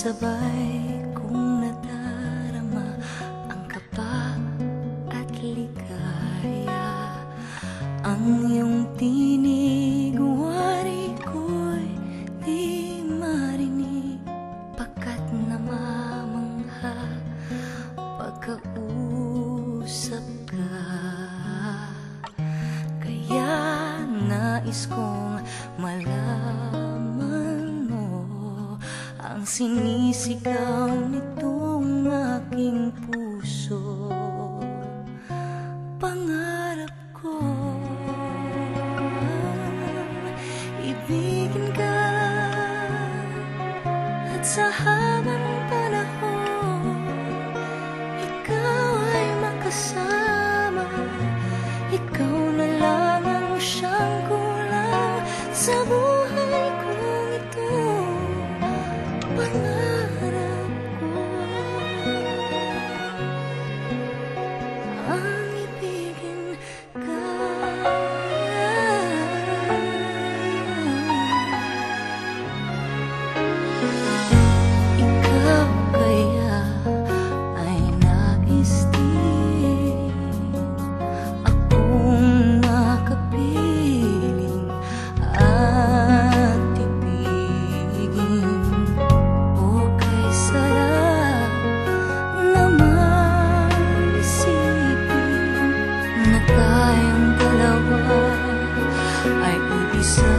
Sabay kong nadarama ang kaba at ligaya. Ang iyong tinig, wari ko'y di marinig, pagkat namamangha pagkausap ka. Kaya nais kong malaman mo ang sinisigaw nitong aking puso. Pangarap ko ibigin ka, at sa habang panahon ikaw ay makasama. Ikaw na lang ang siyang kulang sa buhay kong ito. Pangarap ko ang ibigin ka. Ikaw kaya ay nais din akong makapiling at ibigin. O kay sarap naman isipin na tayong dalawa ay iisa.